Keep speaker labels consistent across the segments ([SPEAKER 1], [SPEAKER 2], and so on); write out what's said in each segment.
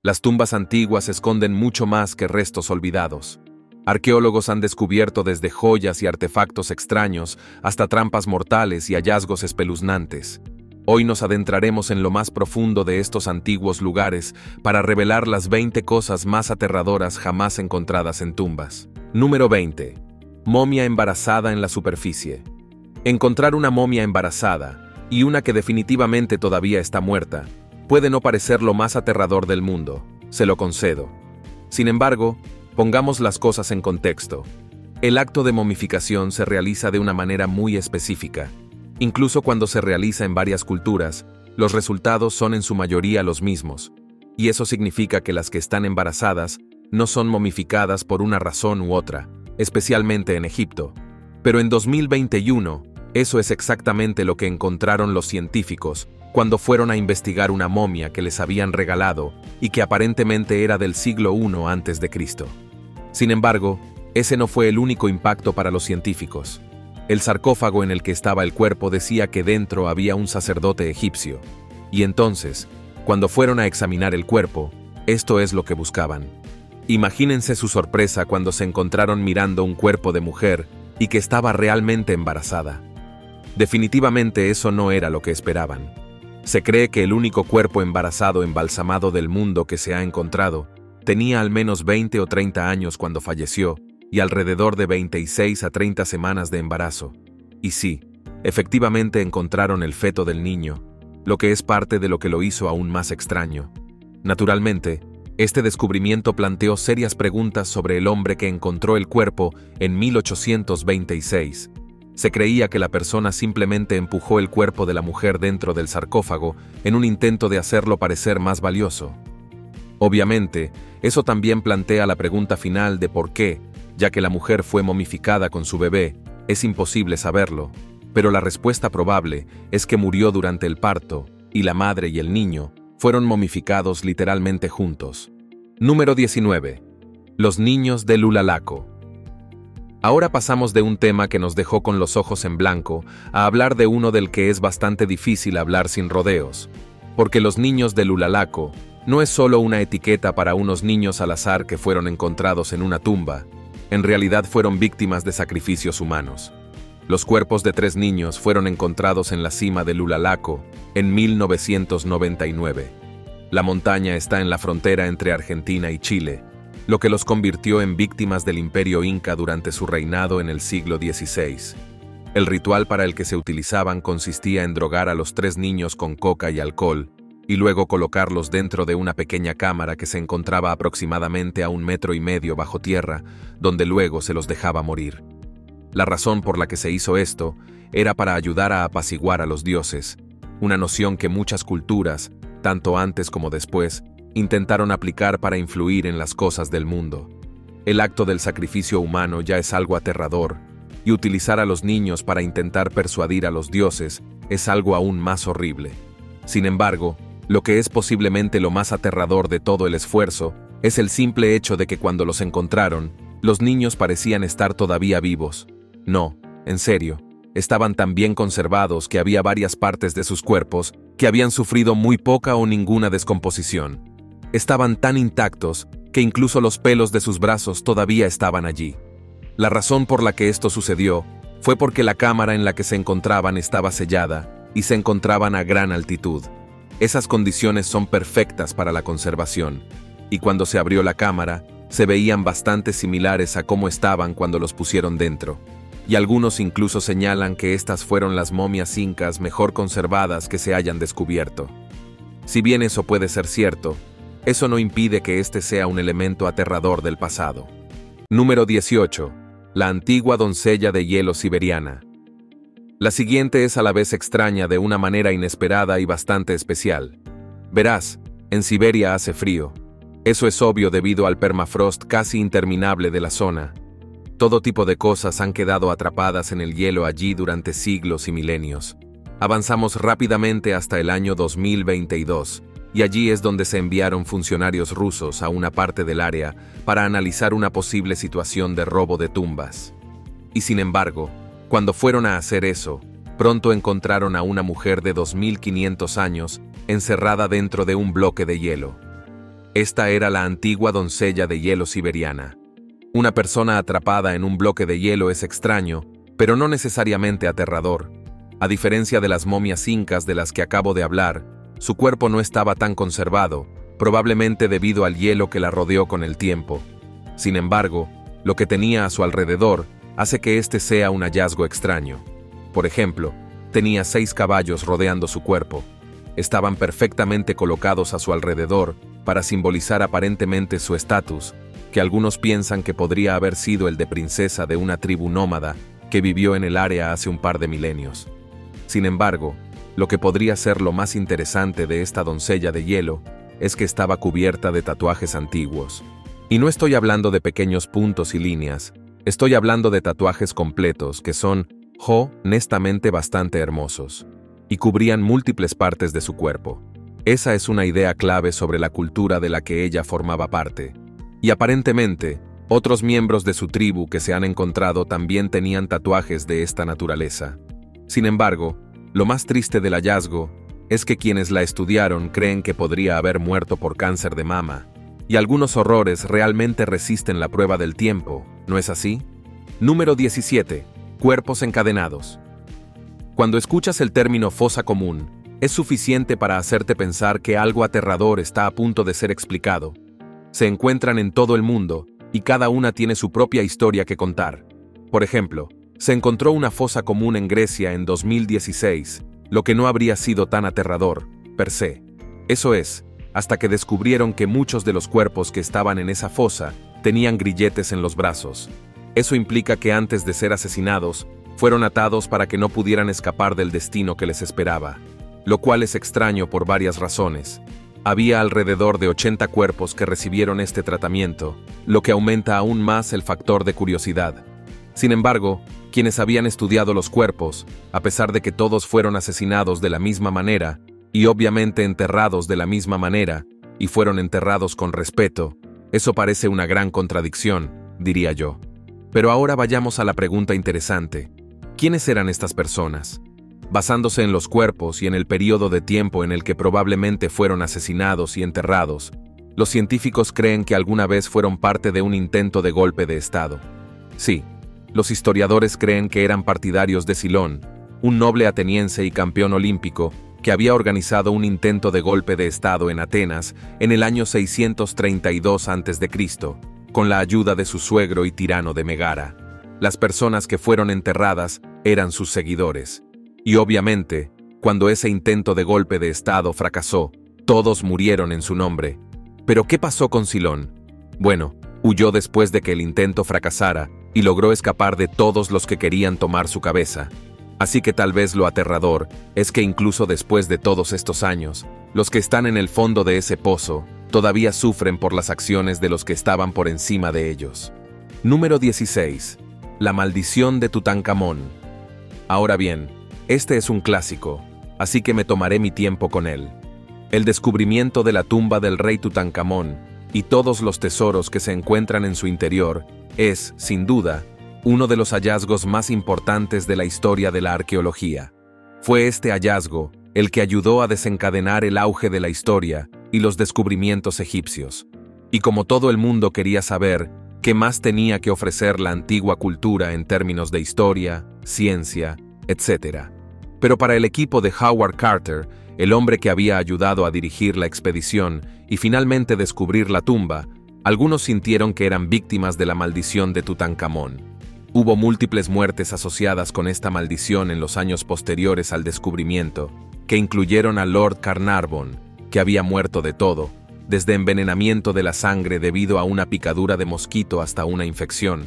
[SPEAKER 1] Las tumbas antiguas esconden mucho más que restos olvidados. Arqueólogos han descubierto desde joyas y artefactos extraños hasta trampas mortales y hallazgos espeluznantes. Hoy nos adentraremos en lo más profundo de estos antiguos lugares para revelar las 20 cosas más aterradoras jamás encontradas en tumbas. Número 20. Momia embarazada en la superficie. Encontrar una momia embarazada, y una que definitivamente todavía está muerta, puede no parecer lo más aterrador del mundo, se lo concedo. Sin embargo, pongamos las cosas en contexto. El acto de momificación se realiza de una manera muy específica. Incluso cuando se realiza en varias culturas, los resultados son en su mayoría los mismos, y eso significa que las que están embarazadas no son momificadas por una razón u otra, especialmente en Egipto. Pero en 2021, eso es exactamente lo que encontraron los científicos cuando fueron a investigar una momia que les habían regalado y que aparentemente era del siglo I a.C. Sin embargo, ese no fue el único impacto para los científicos. El sarcófago en el que estaba el cuerpo decía que dentro había un sacerdote egipcio. Y entonces, cuando fueron a examinar el cuerpo, esto es lo que buscaban. Imagínense su sorpresa cuando se encontraron mirando un cuerpo de mujer y que estaba realmente embarazada. Definitivamente eso no era lo que esperaban. Se cree que el único cuerpo embarazado embalsamado del mundo que se ha encontrado tenía al menos 20 o 30 años cuando falleció, y alrededor de 26 a 30 semanas de embarazo. Y sí, efectivamente encontraron el feto del niño, lo que es parte de lo que lo hizo aún más extraño. Naturalmente, este descubrimiento planteó serias preguntas sobre el hombre que encontró el cuerpo en 1826. Se creía que la persona simplemente empujó el cuerpo de la mujer dentro del sarcófago en un intento de hacerlo parecer más valioso. Obviamente, eso también plantea la pregunta final de por qué, ya que la mujer fue momificada con su bebé, es imposible saberlo, pero la respuesta probable es que murió durante el parto, y la madre y el niño fueron momificados literalmente juntos. Número 19. Los niños de Lulalaco. Ahora pasamos de un tema que nos dejó con los ojos en blanco a hablar de uno del que es bastante difícil hablar sin rodeos, porque los niños de Lulalaco no es solo una etiqueta para unos niños al azar que fueron encontrados en una tumba. En realidad fueron víctimas de sacrificios humanos. Los cuerpos de 3 niños fueron encontrados en la cima de Lulalaco en 1999. La montaña está en la frontera entre Argentina y Chile, lo que los convirtió en víctimas del Imperio Inca durante su reinado en el siglo XVI. El ritual para el que se utilizaban consistía en drogar a los 3 niños con coca y alcohol, y luego colocarlos dentro de una pequeña cámara que se encontraba aproximadamente a 1,5 metros bajo tierra, donde luego se los dejaba morir. La razón por la que se hizo esto era para ayudar a apaciguar a los dioses, una noción que muchas culturas, tanto antes como después, intentaron aplicar para influir en las cosas del mundo. El acto del sacrificio humano ya es algo aterrador, y utilizar a los niños para intentar persuadir a los dioses es algo aún más horrible. Sin embargo, lo que es posiblemente lo más aterrador de todo el esfuerzo es el simple hecho de que cuando los encontraron, los niños parecían estar todavía vivos. No, en serio, estaban tan bien conservados que había varias partes de sus cuerpos que habían sufrido muy poca o ninguna descomposición. Estaban tan intactos que incluso los pelos de sus brazos todavía estaban allí. La razón por la que esto sucedió fue porque la cámara en la que se encontraban estaba sellada y se encontraban a gran altitud. Esas condiciones son perfectas para la conservación, y cuando se abrió la cámara, se veían bastante similares a cómo estaban cuando los pusieron dentro, y algunos incluso señalan que estas fueron las momias incas mejor conservadas que se hayan descubierto. Si bien eso puede ser cierto, eso no impide que este sea un elemento aterrador del pasado. Número 18. La antigua doncella de hielo siberiana. La siguiente es a la vez extraña de una manera inesperada y bastante especial. Verás, en Siberia hace frío. Eso es obvio debido al permafrost casi interminable de la zona. Todo tipo de cosas han quedado atrapadas en el hielo allí durante siglos y milenios. Avanzamos rápidamente hasta el año 2022, y allí es donde se enviaron funcionarios rusos a una parte del área para analizar una posible situación de robo de tumbas. Y sin embargo, cuando fueron a hacer eso, pronto encontraron a una mujer de 2500 años encerrada dentro de un bloque de hielo. Esta era la antigua doncella de hielo siberiana. Una persona atrapada en un bloque de hielo es extraño, pero no necesariamente aterrador. A diferencia de las momias incas de las que acabo de hablar, su cuerpo no estaba tan conservado, probablemente debido al hielo que la rodeó con el tiempo. Sin embargo, lo que tenía a su alrededor hace que este sea un hallazgo extraño. Por ejemplo, tenía 6 caballos rodeando su cuerpo. Estaban perfectamente colocados a su alrededor para simbolizar aparentemente su estatus, que algunos piensan que podría haber sido el de princesa de una tribu nómada que vivió en el área hace un par de milenios. Sin embargo, lo que podría ser lo más interesante de esta doncella de hielo es que estaba cubierta de tatuajes antiguos. Y no estoy hablando de pequeños puntos y líneas, estoy hablando de tatuajes completos que son, honestamente, bastante hermosos, y cubrían múltiples partes de su cuerpo. Esa es una idea clave sobre la cultura de la que ella formaba parte. Y aparentemente, otros miembros de su tribu que se han encontrado también tenían tatuajes de esta naturaleza. Sin embargo, lo más triste del hallazgo es que quienes la estudiaron creen que podría haber muerto por cáncer de mama, y algunos horrores realmente resisten la prueba del tiempo, ¿no es así? Número 17. Cuerpos encadenados. Cuando escuchas el término fosa común, es suficiente para hacerte pensar que algo aterrador está a punto de ser explicado. Se encuentran en todo el mundo, y cada una tiene su propia historia que contar. Por ejemplo, se encontró una fosa común en Grecia en 2016, lo que no habría sido tan aterrador, per se. Eso es, hasta que descubrieron que muchos de los cuerpos que estaban en esa fosa tenían grilletes en los brazos. Eso implica que antes de ser asesinados, fueron atados para que no pudieran escapar del destino que les esperaba, lo cual es extraño por varias razones. Había alrededor de 80 cuerpos que recibieron este tratamiento, lo que aumenta aún más el factor de curiosidad. Sin embargo, quienes habían estudiado los cuerpos, a pesar de que todos fueron asesinados de la misma manera, y obviamente enterrados de la misma manera, y fueron enterrados con respeto, eso parece una gran contradicción, diría yo. Pero ahora vayamos a la pregunta interesante. ¿Quiénes eran estas personas? Basándose en los cuerpos y en el periodo de tiempo en el que probablemente fueron asesinados y enterrados, los científicos creen que alguna vez fueron parte de un intento de golpe de Estado. Sí, los historiadores creen que eran partidarios de Silón, un noble ateniense y campeón olímpico que había organizado un intento de golpe de Estado en Atenas en el año 632 a.C., con la ayuda de su suegro y tirano de Megara. Las personas que fueron enterradas eran sus seguidores. Y obviamente, cuando ese intento de golpe de Estado fracasó, todos murieron en su nombre. ¿Pero qué pasó con Silón? Bueno, huyó después de que el intento fracasara y logró escapar de todos los que querían tomar su cabeza. Así que tal vez lo aterrador es que incluso después de todos estos años, los que están en el fondo de ese pozo todavía sufren por las acciones de los que estaban por encima de ellos. Número 16. La maldición de Tutankamón. Ahora bien, este es un clásico, así que me tomaré mi tiempo con él. El descubrimiento de la tumba del rey Tutankamón y todos los tesoros que se encuentran en su interior es, sin duda, uno de los hallazgos más importantes de la historia de la arqueología. Fue este hallazgo el que ayudó a desencadenar el auge de la historia y los descubrimientos egipcios. Y como todo el mundo quería saber qué más tenía que ofrecer la antigua cultura en términos de historia, ciencia, etc. Pero para el equipo de Howard Carter, el hombre que había ayudado a dirigir la expedición y finalmente descubrir la tumba, algunos sintieron que eran víctimas de la maldición de Tutankamón. Hubo múltiples muertes asociadas con esta maldición en los años posteriores al descubrimiento, que incluyeron a Lord Carnarvon, que había muerto de todo, desde envenenamiento de la sangre debido a una picadura de mosquito hasta una infección.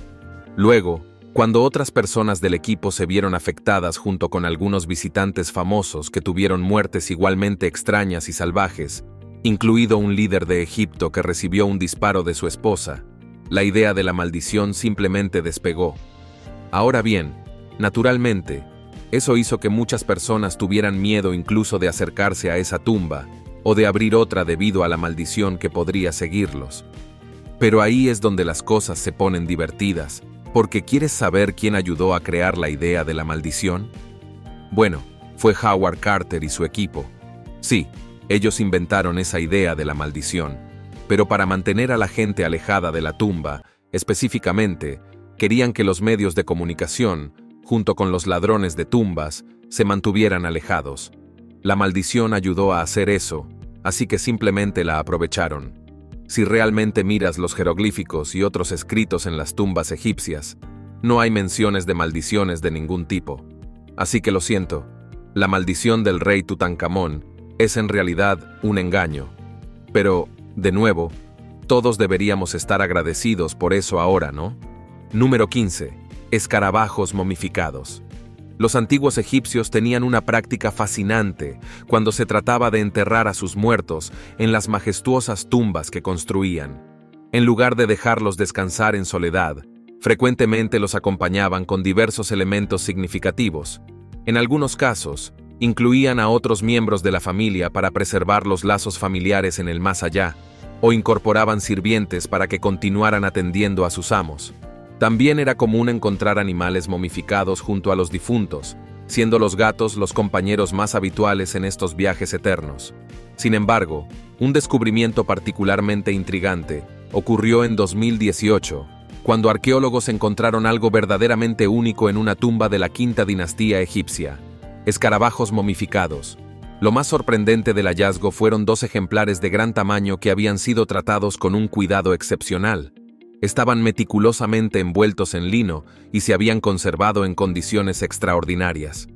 [SPEAKER 1] Luego, cuando otras personas del equipo se vieron afectadas junto con algunos visitantes famosos que tuvieron muertes igualmente extrañas y salvajes, incluido un líder de Egipto que recibió un disparo de su esposa, la idea de la maldición simplemente despegó. Ahora bien, naturalmente, eso hizo que muchas personas tuvieran miedo incluso de acercarse a esa tumba o de abrir otra debido a la maldición que podría seguirlos. Pero ahí es donde las cosas se ponen divertidas, porque ¿quieres saber quién ayudó a crear la idea de la maldición? Bueno, fue Howard Carter y su equipo. Sí, ellos inventaron esa idea de la maldición. pero para mantener a la gente alejada de la tumba, específicamente, querían que los medios de comunicación, junto con los ladrones de tumbas, se mantuvieran alejados. La maldición ayudó a hacer eso, así que simplemente la aprovecharon. Si realmente miras los jeroglíficos y otros escritos en las tumbas egipcias, no hay menciones de maldiciones de ningún tipo. Así que lo siento, la maldición del rey Tutankamón es en realidad un engaño. Pero, de nuevo, todos deberíamos estar agradecidos por eso ahora, ¿no? Número 15. Escarabajos momificados. Los antiguos egipcios tenían una práctica fascinante cuando se trataba de enterrar a sus muertos en las majestuosas tumbas que construían. En lugar de dejarlos descansar en soledad, frecuentemente los acompañaban con diversos elementos significativos. En algunos casos, incluían a otros miembros de la familia para preservar los lazos familiares en el más allá, o incorporaban sirvientes para que continuaran atendiendo a sus amos. También era común encontrar animales momificados junto a los difuntos, siendo los gatos los compañeros más habituales en estos viajes eternos. Sin embargo, un descubrimiento particularmente intrigante ocurrió en 2018, cuando arqueólogos encontraron algo verdaderamente único en una tumba de la quinta dinastía egipcia: escarabajos momificados. Lo más sorprendente del hallazgo fueron 2 ejemplares de gran tamaño que habían sido tratados con un cuidado excepcional. Estaban meticulosamente envueltos en lino y se habían conservado en condiciones extraordinarias.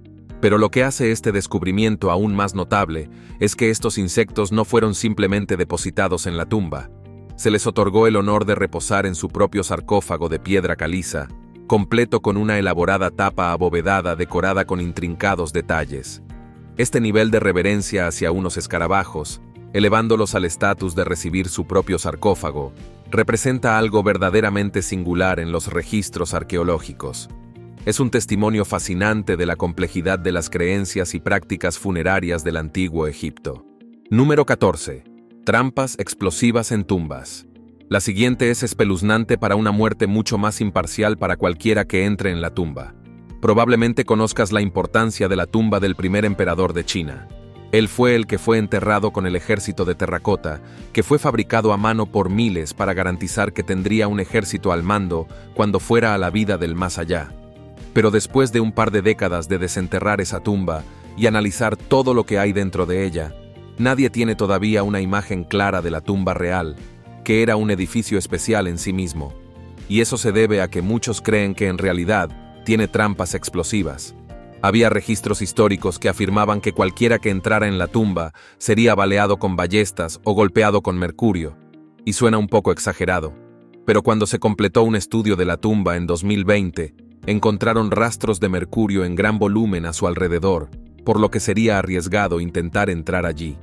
[SPEAKER 1] Pero lo que hace este descubrimiento aún más notable es que estos insectos no fueron simplemente depositados en la tumba. Se les otorgó el honor de reposar en su propio sarcófago de piedra caliza, completo con una elaborada tapa abovedada decorada con intrincados detalles. Este nivel de reverencia hacia unos escarabajos, elevándolos al estatus de recibir su propio sarcófago, representa algo verdaderamente singular en los registros arqueológicos. Es un testimonio fascinante de la complejidad de las creencias y prácticas funerarias del antiguo Egipto. Número 14. Trampas explosivas en tumbas. La siguiente es espeluznante para una muerte mucho más imparcial para cualquiera que entre en la tumba. Probablemente conozcas la importancia de la tumba del primer emperador de China. Él fue el que fue enterrado con el ejército de terracota, que fue fabricado a mano por miles para garantizar que tendría un ejército al mando cuando fuera a la vida del más allá. Pero después de un par de décadas de desenterrar esa tumba y analizar todo lo que hay dentro de ella, nadie tiene todavía una imagen clara de la tumba real, que era un edificio especial en sí mismo. Y eso se debe a que muchos creen que en realidad tiene trampas explosivas. Había registros históricos que afirmaban que cualquiera que entrara en la tumba sería baleado con ballestas o golpeado con mercurio, y suena un poco exagerado. Pero cuando se completó un estudio de la tumba en 2020, encontraron rastros de mercurio en gran volumen a su alrededor, por lo que sería arriesgado intentar entrar allí.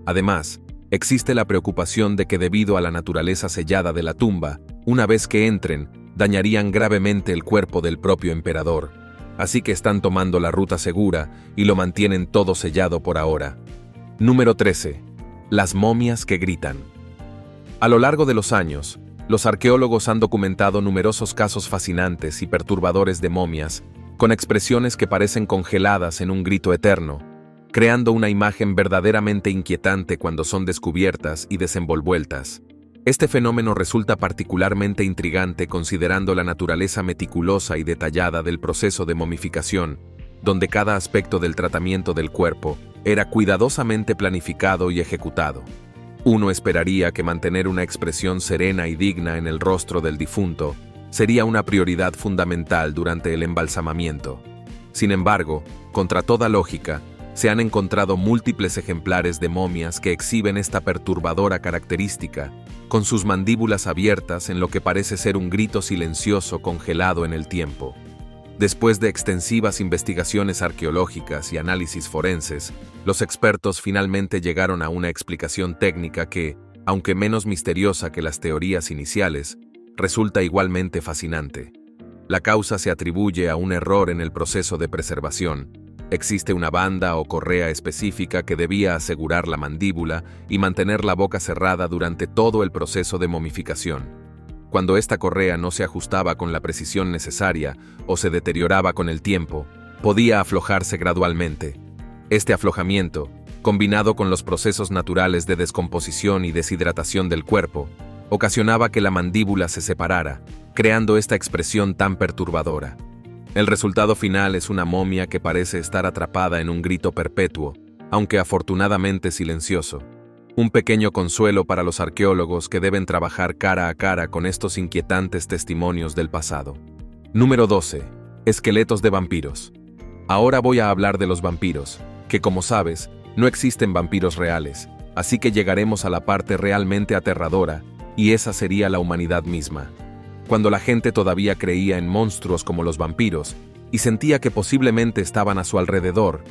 [SPEAKER 1] Además, existe la preocupación de que debido a la naturaleza sellada de la tumba, una vez que entren, dañarían gravemente el cuerpo del propio emperador. Así que están tomando la ruta segura y lo mantienen todo sellado por ahora. Número 13. Las momias que gritan. A lo largo de los años, los arqueólogos han documentado numerosos casos fascinantes y perturbadores de momias, con expresiones que parecen congeladas en un grito eterno, creando una imagen verdaderamente inquietante cuando son descubiertas y desenvolvueltas. Este fenómeno resulta particularmente intrigante considerando la naturaleza meticulosa y detallada del proceso de momificación, donde cada aspecto del tratamiento del cuerpo era cuidadosamente planificado y ejecutado. Uno esperaría que mantener una expresión serena y digna en el rostro del difunto sería una prioridad fundamental durante el embalsamamiento. Sin embargo, contra toda lógica, se han encontrado múltiples ejemplares de momias que exhiben esta perturbadora característica, con sus mandíbulas abiertas en lo que parece ser un grito silencioso congelado en el tiempo. Después de extensivas investigaciones arqueológicas y análisis forenses, los expertos finalmente llegaron a una explicación técnica que, aunque menos misteriosa que las teorías iniciales, resulta igualmente fascinante. La causa se atribuye a un error en el proceso de preservación. Existe una banda o correa específica que debía asegurar la mandíbula y mantener la boca cerrada durante todo el proceso de momificación. Cuando esta correa no se ajustaba con la precisión necesaria o se deterioraba con el tiempo, podía aflojarse gradualmente. Este aflojamiento, combinado con los procesos naturales de descomposición y deshidratación del cuerpo, ocasionaba que la mandíbula se separara, creando esta expresión tan perturbadora. El resultado final es una momia que parece estar atrapada en un grito perpetuo, aunque afortunadamente silencioso. Un pequeño consuelo para los arqueólogos que deben trabajar cara a cara con estos inquietantes testimonios del pasado. Número 12. Esqueletos de vampiros. Ahora voy a hablar de los vampiros, que como sabes, no existen vampiros reales, así que llegaremos a la parte realmente aterradora, y esa sería la humanidad misma. Cuando la gente todavía creía en monstruos como los vampiros, y sentía que posiblemente estaban a su alrededor,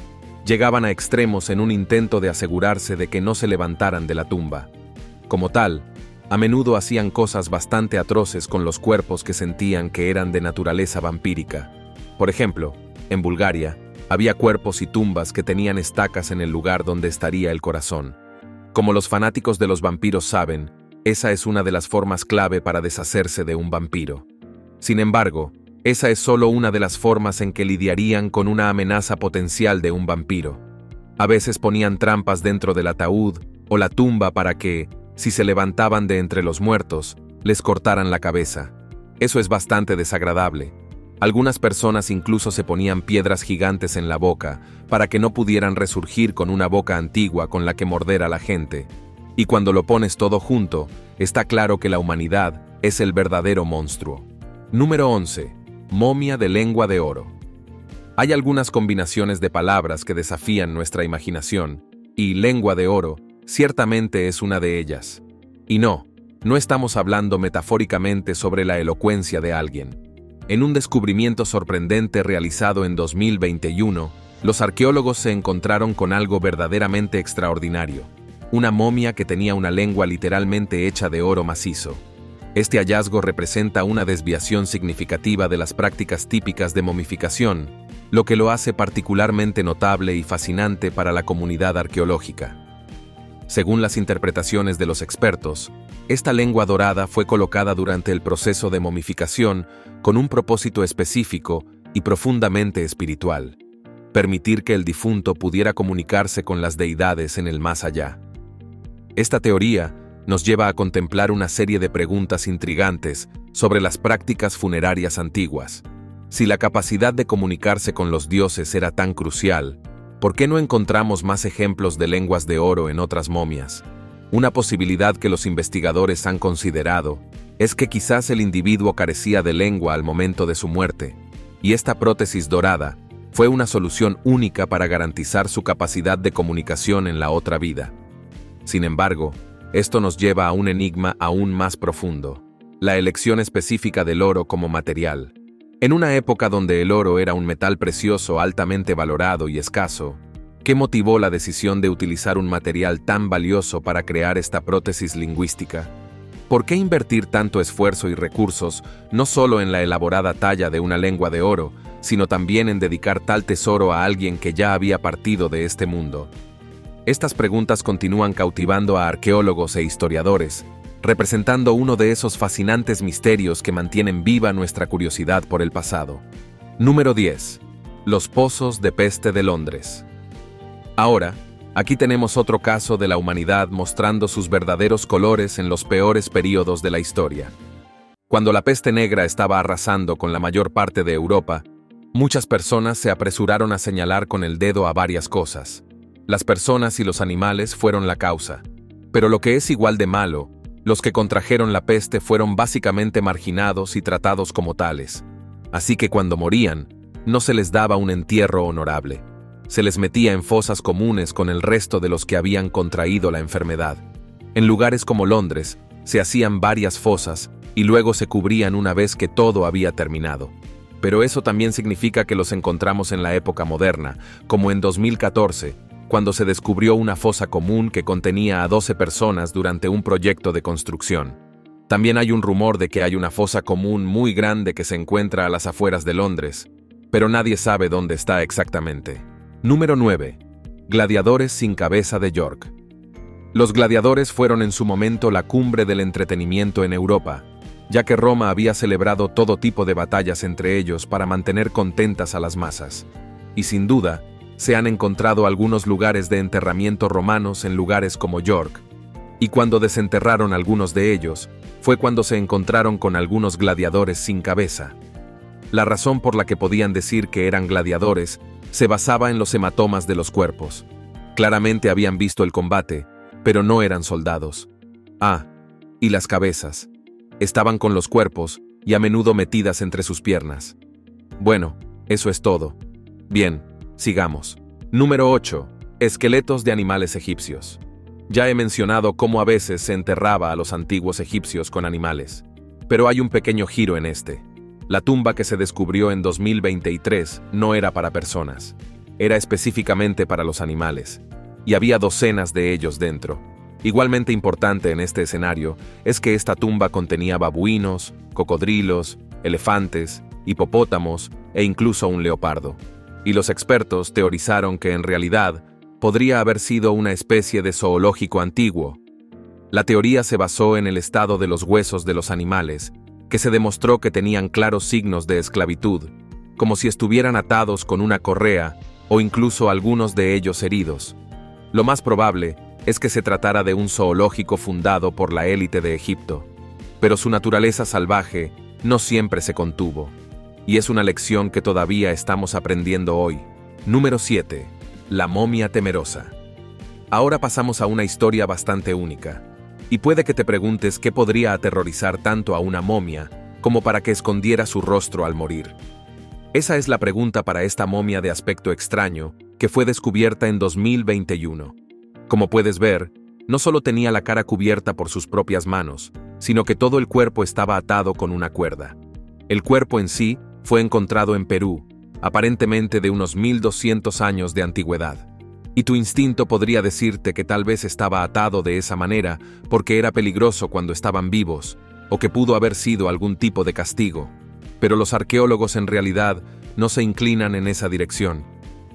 [SPEAKER 1] llegaban a extremos en un intento de asegurarse de que no se levantaran de la tumba. Como tal, a menudo hacían cosas bastante atroces con los cuerpos que sentían que eran de naturaleza vampírica. Por ejemplo, en Bulgaria, había cuerpos y tumbas que tenían estacas en el lugar donde estaría el corazón. Como los fanáticos de los vampiros saben, esa es una de las formas clave para deshacerse de un vampiro. Sin embargo, esa es solo una de las formas en que lidiarían con una amenaza potencial de un vampiro. A veces ponían trampas dentro del ataúd o la tumba para que, si se levantaban de entre los muertos, les cortaran la cabeza. Eso es bastante desagradable. Algunas personas incluso se ponían piedras gigantes en la boca para que no pudieran resurgir con una boca antigua con la que morder a la gente. Y cuando lo pones todo junto, está claro que la humanidad es el verdadero monstruo. Número 11. Momia de lengua de oro. Hay algunas combinaciones de palabras que desafían nuestra imaginación, y lengua de oro ciertamente es una de ellas. Y no estamos hablando metafóricamente sobre la elocuencia de alguien. En un descubrimiento sorprendente realizado en 2021, los arqueólogos se encontraron con algo verdaderamente extraordinario. Una momia que tenía una lengua literalmente hecha de oro macizo. Este hallazgo representa una desviación significativa de las prácticas típicas de momificación, lo que lo hace particularmente notable y fascinante para la comunidad arqueológica. Según las interpretaciones de los expertos, esta lengua dorada fue colocada durante el proceso de momificación con un propósito específico y profundamente espiritual: permitir que el difunto pudiera comunicarse con las deidades en el más allá. Esta teoría nos lleva a contemplar una serie de preguntas intrigantes sobre las prácticas funerarias antiguas. Si la capacidad de comunicarse con los dioses era tan crucial, ¿por qué no encontramos más ejemplos de lenguas de oro en otras momias? Una posibilidad que los investigadores han considerado es que quizás el individuo carecía de lengua al momento de su muerte, y esta prótesis dorada fue una solución única para garantizar su capacidad de comunicación en la otra vida. Sin embargo, esto nos lleva a un enigma aún más profundo: la elección específica del oro como material. En una época donde el oro era un metal precioso altamente valorado y escaso, ¿qué motivó la decisión de utilizar un material tan valioso para crear esta prótesis lingüística? ¿Por qué invertir tanto esfuerzo y recursos no solo en la elaborada talla de una lengua de oro, sino también en dedicar tal tesoro a alguien que ya había partido de este mundo? Estas preguntas continúan cautivando a arqueólogos e historiadores, representando uno de esos fascinantes misterios que mantienen viva nuestra curiosidad por el pasado. Número 10. Los pozos de peste de Londres. Ahora, aquí tenemos otro caso de la humanidad mostrando sus verdaderos colores en los peores períodos de la historia. Cuando la peste negra estaba arrasando con la mayor parte de Europa, muchas personas se apresuraron a señalar con el dedo a varias cosas. Las personas y los animales fueron la causa. Pero lo que es igual de malo, los que contrajeron la peste fueron básicamente marginados y tratados como tales. Así que cuando morían, no se les daba un entierro honorable. Se les metía en fosas comunes con el resto de los que habían contraído la enfermedad. En lugares como Londres, se hacían varias fosas y luego se cubrían una vez que todo había terminado. Pero eso también significa que los encontramos en la época moderna, como en 2014, cuando se descubrió una fosa común que contenía a 12 personas durante un proyecto de construcción. También hay un rumor de que hay una fosa común muy grande que se encuentra a las afueras de Londres, pero nadie sabe dónde está exactamente. Número 9. Gladiadores sin cabeza de York. Los gladiadores fueron en su momento la cumbre del entretenimiento en Europa, ya que Roma había celebrado todo tipo de batallas entre ellos para mantener contentas a las masas. Y sin duda, Se han encontrado algunos lugares de enterramiento romanos en lugares como York, y cuando desenterraron algunos de ellos, fue cuando se encontraron con algunos gladiadores sin cabeza. La razón por la que podían decir que eran gladiadores se basaba en los hematomas de los cuerpos. Claramente habían visto el combate, pero no eran soldados. Y las cabezas. Estaban con los cuerpos y a menudo metidas entre sus piernas. Bueno, eso es todo. Bien, sigamos. Número 8. Esqueletos de animales egipcios. Ya he mencionado cómo a veces se enterraba a los antiguos egipcios con animales, pero hay un pequeño giro en este. La tumba que se descubrió en 2023 no era para personas, era específicamente para los animales, y había docenas de ellos dentro. Igualmente importante en este escenario es que esta tumba contenía babuinos, cocodrilos, elefantes, hipopótamos e incluso un leopardo. Y los expertos teorizaron que en realidad podría haber sido una especie de zoológico antiguo. La teoría se basó en el estado de los huesos de los animales, que se demostró que tenían claros signos de esclavitud, como si estuvieran atados con una correa o incluso algunos de ellos heridos. Lo más probable es que se tratara de un zoológico fundado por la élite de Egipto, pero su naturaleza salvaje no siempre se contuvo, y es una lección que todavía estamos aprendiendo hoy. Número 7. La momia temerosa. Ahora pasamos a una historia bastante única, y puede que te preguntes qué podría aterrorizar tanto a una momia como para que escondiera su rostro al morir. Esa es la pregunta para esta momia de aspecto extraño que fue descubierta en 2021. Como puedes ver, no solo tenía la cara cubierta por sus propias manos, sino que todo el cuerpo estaba atado con una cuerda. El cuerpo en sí fue encontrado en Perú, aparentemente de unos 1200 años de antigüedad. Y tu instinto podría decirte que tal vez estaba atado de esa manera porque era peligroso cuando estaban vivos, o que pudo haber sido algún tipo de castigo. Pero los arqueólogos en realidad no se inclinan en esa dirección.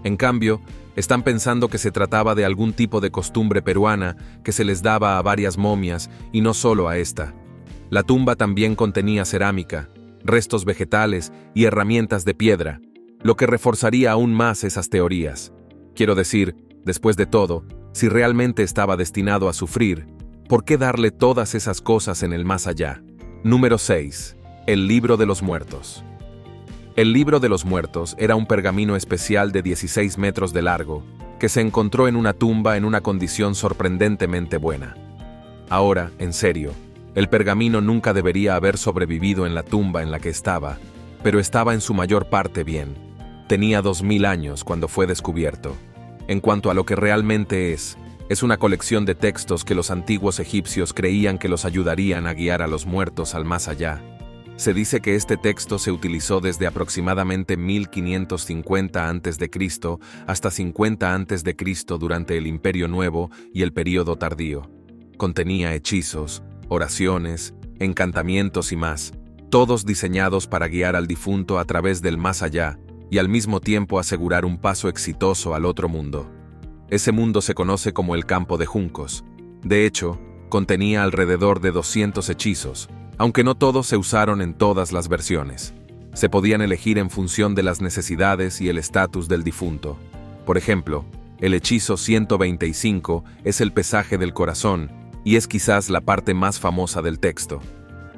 [SPEAKER 1] En cambio, están pensando que se trataba de algún tipo de costumbre peruana que se les daba a varias momias y no solo a esta. La tumba también contenía cerámica, restos vegetales y herramientas de piedra, lo que reforzaría aún más esas teorías. Quiero decir, después de todo, si realmente estaba destinado a sufrir, ¿por qué darle todas esas cosas en el más allá? Número 6. El libro de los muertos. El libro de los muertos era un pergamino especial de 16 metros de largo, que se encontró en una tumba en una condición sorprendentemente buena. Ahora, en serio, el pergamino nunca debería haber sobrevivido en la tumba en la que estaba, pero estaba en su mayor parte bien. Tenía 2000 años cuando fue descubierto. En cuanto a lo que realmente es una colección de textos que los antiguos egipcios creían que los ayudarían a guiar a los muertos al más allá. Se dice que este texto se utilizó desde aproximadamente 1550 a.C. hasta 50 a.C. durante el Imperio Nuevo y el período tardío. Contenía hechizos, oraciones, encantamientos y más, todos diseñados para guiar al difunto a través del más allá y al mismo tiempo asegurar un paso exitoso al otro mundo. Ese mundo se conoce como el campo de juncos. De hecho, contenía alrededor de 200 hechizos, aunque no todos se usaron en todas las versiones. Se podían elegir en función de las necesidades y el estatus del difunto. Por ejemplo, el hechizo 125 es el pesaje del corazón y es quizás la parte más famosa del texto.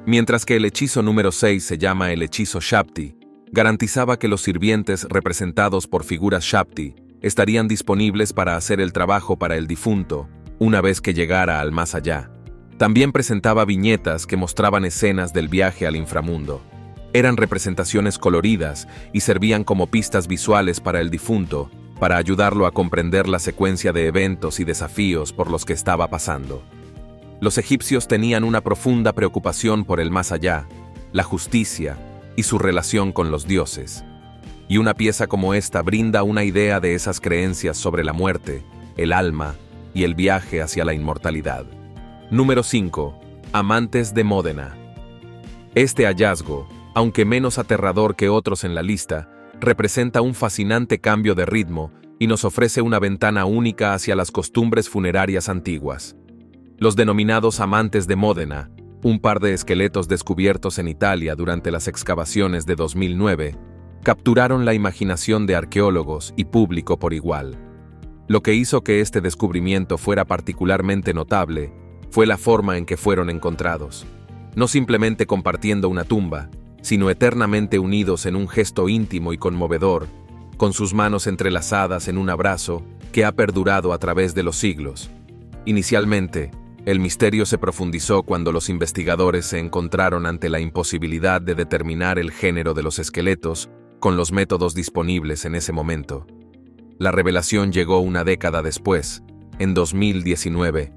[SPEAKER 1] Mientras que el hechizo número 6 se llama el hechizo Shapti, garantizaba que los sirvientes representados por figuras Shapti estarían disponibles para hacer el trabajo para el difunto una vez que llegara al más allá. También presentaba viñetas que mostraban escenas del viaje al inframundo. Eran representaciones coloridas y servían como pistas visuales para el difunto, para ayudarlo a comprender la secuencia de eventos y desafíos por los que estaba pasando. Los egipcios tenían una profunda preocupación por el más allá, la justicia y su relación con los dioses. Y una pieza como esta brinda una idea de esas creencias sobre la muerte, el alma y el viaje hacia la inmortalidad. Número 5. Amantes de Módena. Este hallazgo, aunque menos aterrador que otros en la lista, representa un fascinante cambio de ritmo y nos ofrece una ventana única hacia las costumbres funerarias antiguas. Los denominados amantes de Módena, un par de esqueletos descubiertos en Italia durante las excavaciones de 2009, capturaron la imaginación de arqueólogos y público por igual. Lo que hizo que este descubrimiento fuera particularmente notable fue la forma en que fueron encontrados. No simplemente compartiendo una tumba, sino eternamente unidos en un gesto íntimo y conmovedor, con sus manos entrelazadas en un abrazo que ha perdurado a través de los siglos. Inicialmente, el misterio se profundizó cuando los investigadores se encontraron ante la imposibilidad de determinar el género de los esqueletos con los métodos disponibles en ese momento. La revelación llegó una década después, en 2019,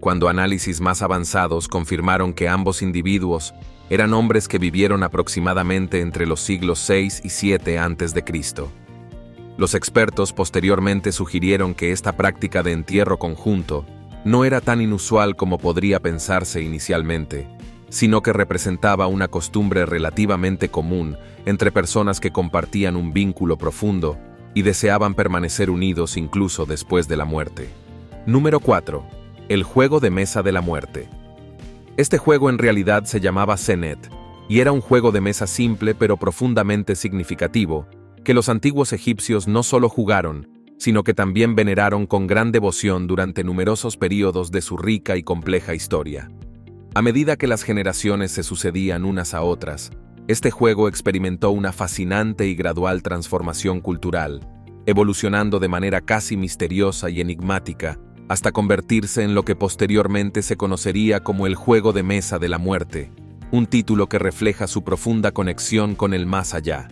[SPEAKER 1] cuando análisis más avanzados confirmaron que ambos individuos eran hombres que vivieron aproximadamente entre los siglos 6 y 7 a.C. Los expertos posteriormente sugirieron que esta práctica de entierro conjunto no era tan inusual como podría pensarse inicialmente, sino que representaba una costumbre relativamente común entre personas que compartían un vínculo profundo y deseaban permanecer unidos incluso después de la muerte. Número 4. El juego de mesa de la muerte. Este juego en realidad se llamaba Senet, y era un juego de mesa simple pero profundamente significativo, que los antiguos egipcios no solo jugaron, sino que también veneraron con gran devoción durante numerosos períodos de su rica y compleja historia. A medida que las generaciones se sucedían unas a otras, este juego experimentó una fascinante y gradual transformación cultural, evolucionando de manera casi misteriosa y enigmática, hasta convertirse en lo que posteriormente se conocería como el juego de mesa de la muerte, un título que refleja su profunda conexión con el más allá.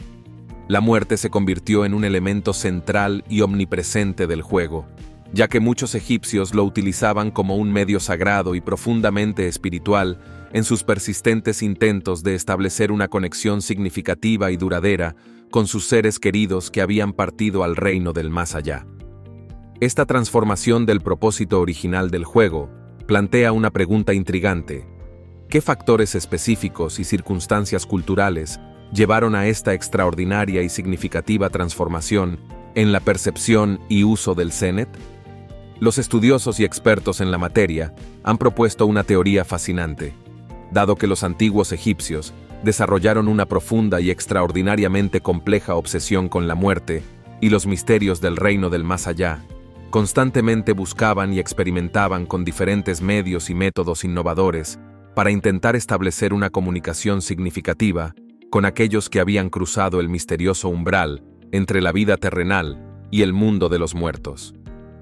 [SPEAKER 1] La muerte se convirtió en un elemento central y omnipresente del juego, ya que muchos egipcios lo utilizaban como un medio sagrado y profundamente espiritual en sus persistentes intentos de establecer una conexión significativa y duradera con sus seres queridos que habían partido al reino del más allá. Esta transformación del propósito original del juego plantea una pregunta intrigante: ¿qué factores específicos y circunstancias culturales llevaron a esta extraordinaria y significativa transformación en la percepción y uso del Senet? Los estudiosos y expertos en la materia han propuesto una teoría fascinante. Dado que los antiguos egipcios desarrollaron una profunda y extraordinariamente compleja obsesión con la muerte y los misterios del reino del más allá, constantemente buscaban y experimentaban con diferentes medios y métodos innovadores para intentar establecer una comunicación significativa con aquellos que habían cruzado el misterioso umbral entre la vida terrenal y el mundo de los muertos.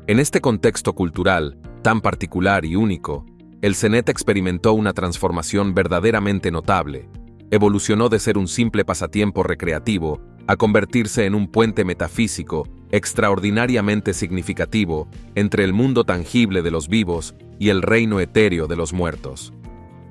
[SPEAKER 1] En este contexto cultural, tan particular y único, el Senet experimentó una transformación verdaderamente notable. Evolucionó de ser un simple pasatiempo recreativo a convertirse en un puente metafísico extraordinariamente significativo entre el mundo tangible de los vivos y el reino etéreo de los muertos.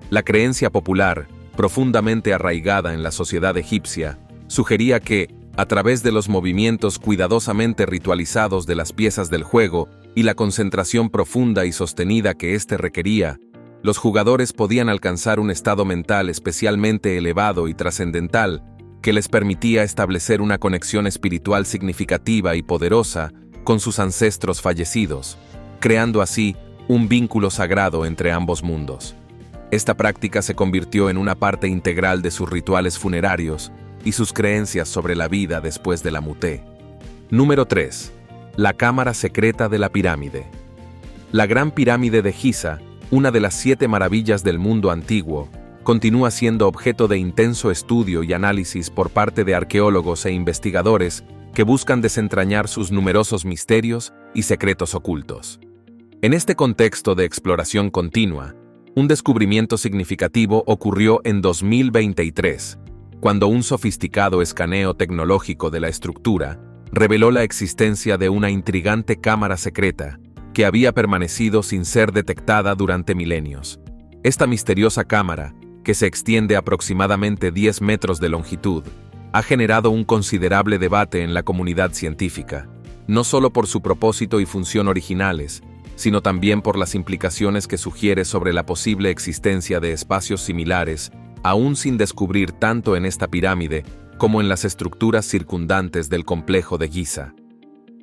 [SPEAKER 1] La creencia popular, profundamente arraigada en la sociedad egipcia, sugería que, a través de los movimientos cuidadosamente ritualizados de las piezas del juego y la concentración profunda y sostenida que éste requería, los jugadores podían alcanzar un estado mental especialmente elevado y trascendental que les permitía establecer una conexión espiritual significativa y poderosa con sus ancestros fallecidos, creando así un vínculo sagrado entre ambos mundos. Esta práctica se convirtió en una parte integral de sus rituales funerarios y sus creencias sobre la vida después de la muerte. Número 3. La cámara secreta de la pirámide. La Gran Pirámide de Giza, una de las 7 maravillas del mundo antiguo, continúa siendo objeto de intenso estudio y análisis por parte de arqueólogos e investigadores que buscan desentrañar sus numerosos misterios y secretos ocultos. En este contexto de exploración continua, un descubrimiento significativo ocurrió en 2023, cuando un sofisticado escaneo tecnológico de la estructura reveló la existencia de una intrigante cámara secreta que había permanecido sin ser detectada durante milenios. Esta misteriosa cámara, que se extiende aproximadamente 10 metros de longitud, ha generado un considerable debate en la comunidad científica, no solo por su propósito y función originales, sino también por las implicaciones que sugiere sobre la posible existencia de espacios similares, aún sin descubrir tanto en esta pirámide como en las estructuras circundantes del complejo de Giza.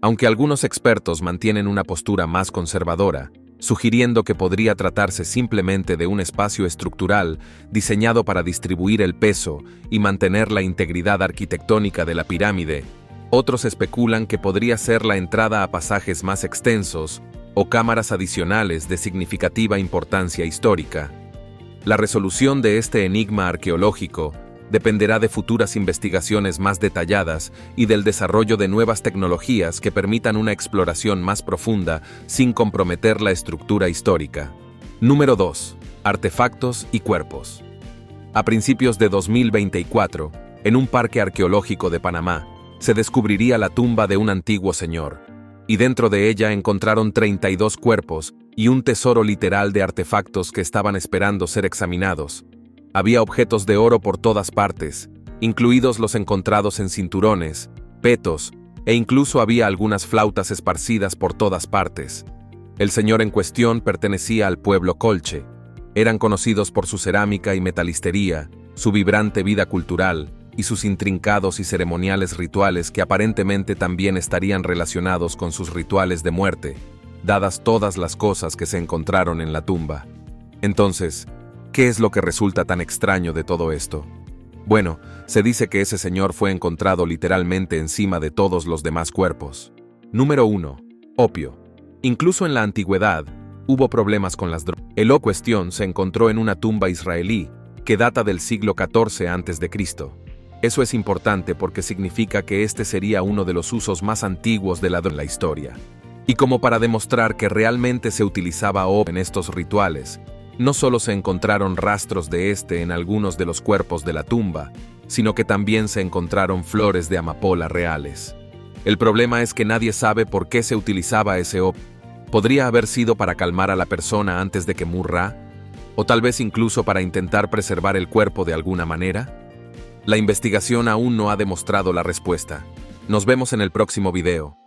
[SPEAKER 1] Aunque algunos expertos mantienen una postura más conservadora, sugiriendo que podría tratarse simplemente de un espacio estructural diseñado para distribuir el peso y mantener la integridad arquitectónica de la pirámide. Otros especulan que podría ser la entrada a pasajes más extensos o cámaras adicionales de significativa importancia histórica. La resolución de este enigma arqueológico dependerá de futuras investigaciones más detalladas y del desarrollo de nuevas tecnologías que permitan una exploración más profunda sin comprometer la estructura histórica. Número 2. Artefactos y cuerpos. A principios de 2024, en un parque arqueológico de Panamá, se descubriría la tumba de un antiguo señor, y dentro de ella encontraron 32 cuerpos y un tesoro literal de artefactos que estaban esperando ser examinados. Había objetos de oro por todas partes, incluidos los encontrados en cinturones, petos, e incluso había algunas flautas esparcidas por todas partes. El señor en cuestión pertenecía al pueblo Colche. Eran conocidos por su cerámica y metalistería, su vibrante vida cultural y sus intrincados y ceremoniales rituales que aparentemente también estarían relacionados con sus rituales de muerte, dadas todas las cosas que se encontraron en la tumba. Entonces, ¿qué es lo que resulta tan extraño de todo esto? Bueno, se dice que ese señor fue encontrado literalmente encima de todos los demás cuerpos. Número 1. Opio. Incluso en la antigüedad, hubo problemas con las drogas. El opio en cuestión se encontró en una tumba israelí que data del siglo XIV a.C. Eso es importante porque significa que este sería uno de los usos más antiguos de la droga en la historia. Y como para demostrar que realmente se utilizaba opio en estos rituales, no solo se encontraron rastros de este en algunos de los cuerpos de la tumba, sino que también se encontraron flores de amapola reales. El problema es que nadie sabe por qué se utilizaba ese opio. ¿Podría haber sido para calmar a la persona antes de que murra? ¿O tal vez incluso para intentar preservar el cuerpo de alguna manera? La investigación aún no ha demostrado la respuesta. Nos vemos en el próximo video.